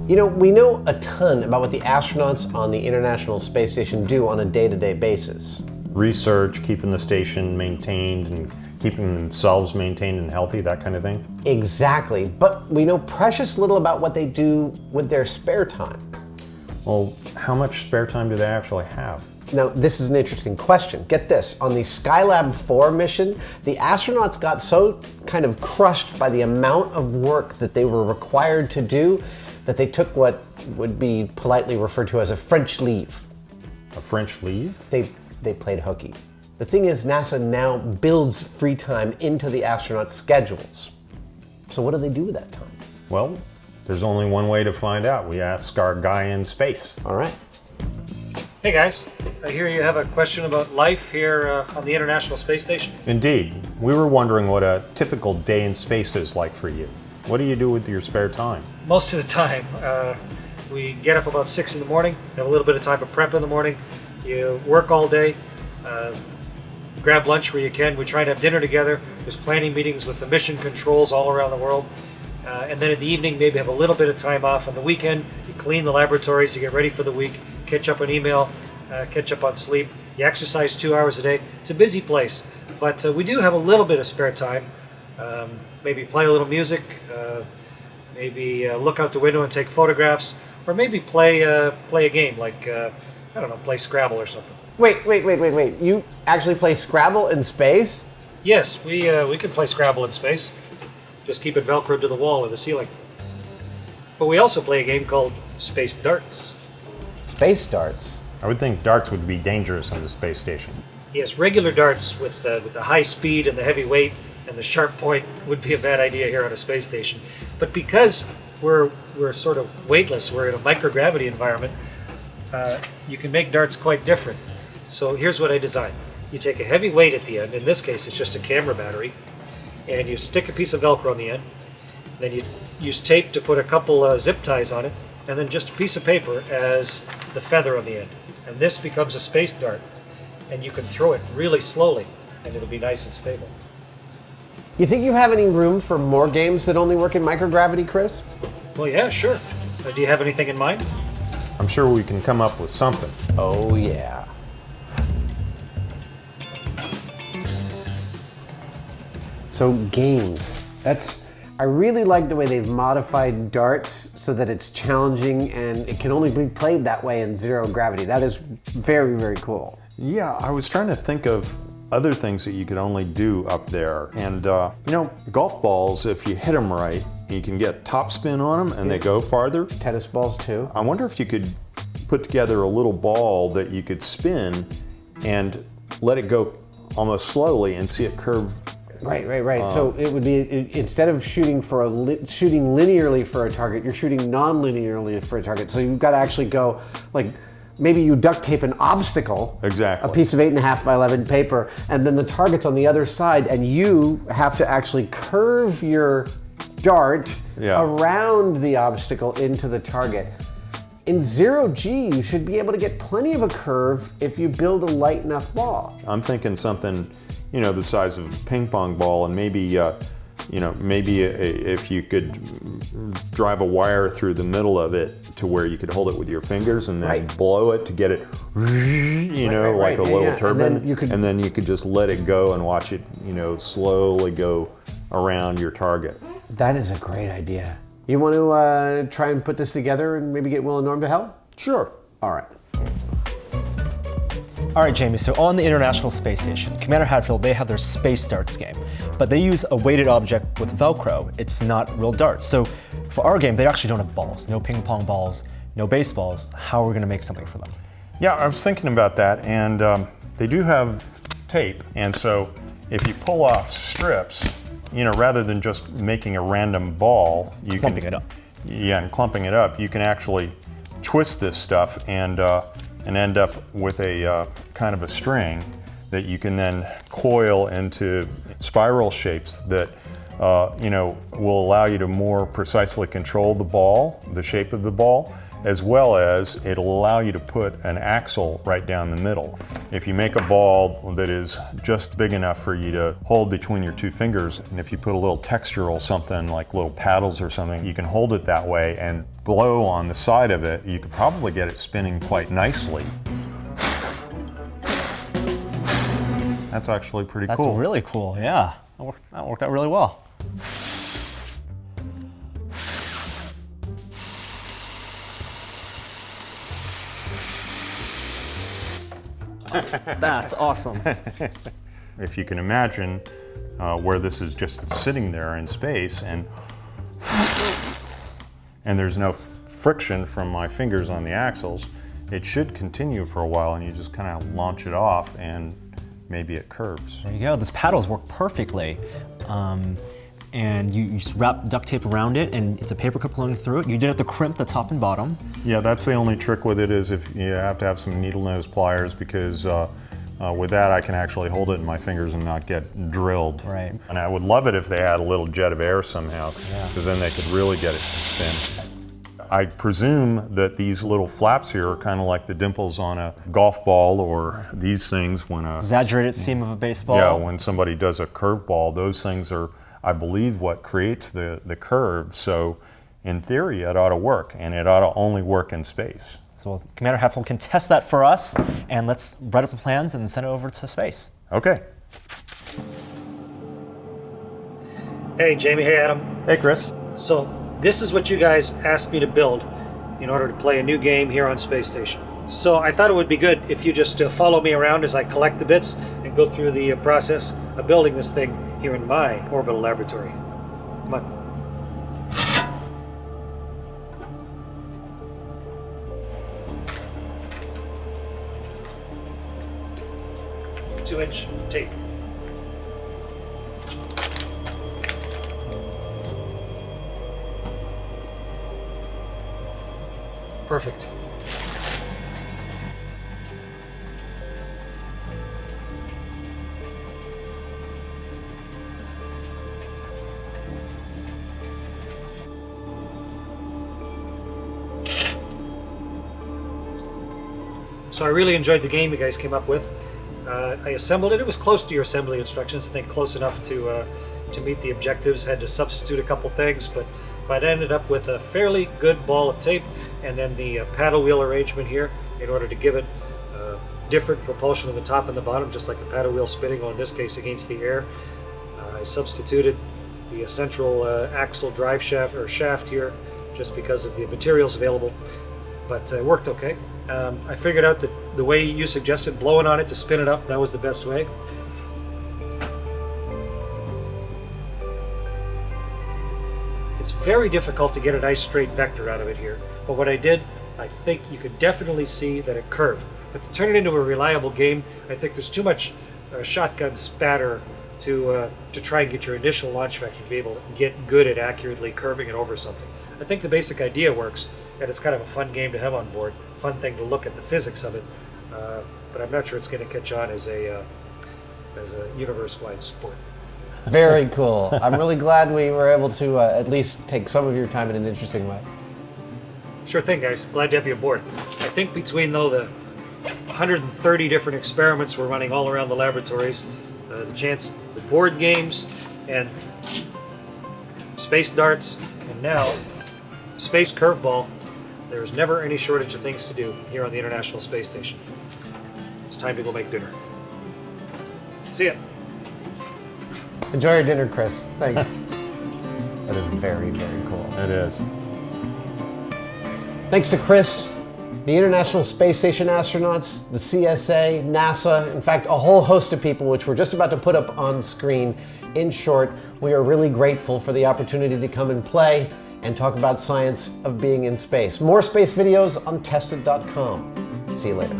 You know, we know a ton about what the astronauts on the International Space Station do on a day-to-day basis. Research, keeping the station maintained and keeping themselves maintained and healthy, that kind of thing? Exactly, but we know precious little about what they do with their spare time. Well, how much spare time do they actually have? Now, this is an interesting question. Get this, on the Skylab 4 mission, the astronauts got so kind of crushed by the amount of work that they were required to do that they took what would be politely referred to as a French leave. A French leave? They played hooky. The thing is, NASA now builds free time into the astronauts' schedules. So what do they do with that time? Well, there's only one way to find out. We ask our guy in space. All right. Hey guys, I hear you have a question about life here on the International Space Station. Indeed. We were wondering what a typical day in space is like for you. What do you do with your spare time? Most of the time, we get up about 6 in the morning, have a little bit of time of prep in the morning. You work all day, grab lunch where you can. We try to have dinner together. There's planning meetings with the mission controls all around the world. And then in the evening, maybe have a little bit of time off. On the weekend, you clean the laboratories, you get ready for the week, catch up on email, catch up on sleep. You exercise 2 hours a day. It's a busy place, but we do have a little bit of spare time. Maybe play a little music, maybe look out the window and take photographs, or maybe play a game like, I don't know, play Scrabble or something. Wait. You actually play Scrabble in space? Yes, we can play Scrabble in space. Just keep it velcroed to the wall or the ceiling. But we also play a game called Space Darts. Space darts? I would think darts would be dangerous on the space station. Yes, regular darts with the high speed and the heavy weight and the sharp point would be a bad idea here on a space station. But because we're sort of weightless, we're in a microgravity environment, you can make darts quite different. So here's what I designed. You take a heavy weight at the end, in this case it's just a camera battery, and you stick a piece of Velcro on the end. Then you use tape to put a couple zip ties on it, and then just a piece of paper as the feather on the end. And this becomes a space dart, and you can throw it really slowly, and it'll be nice and stable. You think you have any room for more games that only work in microgravity, Chris? Well, yeah, sure. Do you have anything in mind? I'm sure we can come up with something. Oh, yeah. So games, I really like the way they've modified darts so that it's challenging and it can only be played that way in zero gravity. That is very, very cool. Yeah, I was trying to think of other things that you could only do up there. And, you know, golf balls, if you hit them right, you can get top spin on them and they go farther. Tennis balls too. I wonder if you could put together a little ball that you could spin and let it go almost slowly and see it curve. Right. So it would be, instead of shooting shooting linearly for a target, you're shooting non-linearly for a target. So you've got to actually go, like, maybe you duct tape an obstacle, exactly, a piece of 8.5 by 11 paper, and then the target's on the other side, and you have to actually curve your dart around the obstacle into the target. In 0G, you should be able to get plenty of a curve if you build a light enough ball. I'm thinking something, you know, the size of a ping pong ball, and maybe, if you could drive a wire through the middle of it to where you could hold it with your fingers and then blow it to get it, like a little turbine, and then you could just let it go and watch it, slowly go around your target. That is a great idea. You want to try and put this together and maybe get Will and Norm to help? Sure. All right. All right, Jamie, so on the International Space Station, Commander Hadfield, they have their Space Darts game, but they use a weighted object with Velcro. It's not real darts. So for our game, they actually don't have balls, no ping pong balls, no baseballs. How are we gonna make something for them? Yeah, I was thinking about that, and they do have tape, and so if you pull off strips, rather than just making a random ball, Clumping it up. Yeah, and clumping it up, you can actually twist this stuff and end up with a kind of a string that you can then coil into spiral shapes that will allow you to more precisely control the ball, the shape of the ball, as well as it'll allow you to put an axle right down the middle. If you make a ball that is just big enough for you to hold between your two fingers, and if you put a little textural something like little paddles or something, you can hold it that way and blow on the side of it. You could probably get it spinning quite nicely. That's actually pretty cool. That's really cool, yeah. That worked out really well. That's awesome. If you can imagine where this is just sitting there in space and there's no friction from my fingers on the axles, it should continue for a while, and you just kind of launch it off and maybe it curves. There you go. These paddles work perfectly. And you just wrap duct tape around it, and it's a paper clip going through it. You did have to crimp the top and bottom. Yeah, that's the only trick with it, is if you have to have some needle nose pliers, because with that I can actually hold it in my fingers and not get drilled. Right. And I would love it if they had a little jet of air somehow, because then they could really get it to spin. I presume that these little flaps here are kind of like the dimples on a golf ball, or these things when a... Exaggerated seam of a baseball. Yeah, when somebody does a curve ball, those things are, I believe, what creates the curve. So in theory, it ought to work, and it ought to only work in space. So Commander Hadfield can test that for us, and let's write up the plans and send it over to space. Okay. Hey, Jamie. Hey, Adam. Hey, Chris. So this is what you guys asked me to build in order to play a new game here on Space Station. So I thought it would be good if you just follow me around as I collect the bits and go through the process of building this thing here in my orbital laboratory. Come on. 2-inch tape. Perfect. So I really enjoyed the game you guys came up with. I assembled it. It was close to your assembly instructions. I think close enough to meet the objectives. Had to substitute a couple things, but I ended up with a fairly good ball of tape, and then the paddle wheel arrangement here in order to give it different propulsion on the top and the bottom, just like the paddle wheel spinning, or in this case against the air. I substituted the central axle drive shaft here just because of the materials available, but it worked okay. I figured out that the way you suggested, blowing on it to spin it up, that was the best way. It's very difficult to get a nice straight vector out of it here, but what I did, I think you could definitely see that it curved. But to turn it into a reliable game, I think there's too much shotgun spatter to try and get your initial launch vector to be able to get good at accurately curving it over something. I think the basic idea works, and it's kind of a fun game to have on board, fun thing to look at the physics of it, but I'm not sure it's going to catch on as a universe-wide sport. Very cool. I'm really glad we were able to at least take some of your time in an interesting way. Sure thing, guys. Glad to have you aboard. I think between, though, the 130 different experiments we're running all around the laboratories, the chance for board games, and space darts, and now space curveball, there's never any shortage of things to do here on the International Space Station. It's time to go make dinner. See ya. Enjoy your dinner, Chris. Thanks. That is very, very cool. It is. Thanks to Chris, the International Space Station astronauts, the CSA, NASA, in fact, a whole host of people, which we're just about to put up on screen. In short, we are really grateful for the opportunity to come and play and talk about science of being in space. More space videos on tested.com. See you later.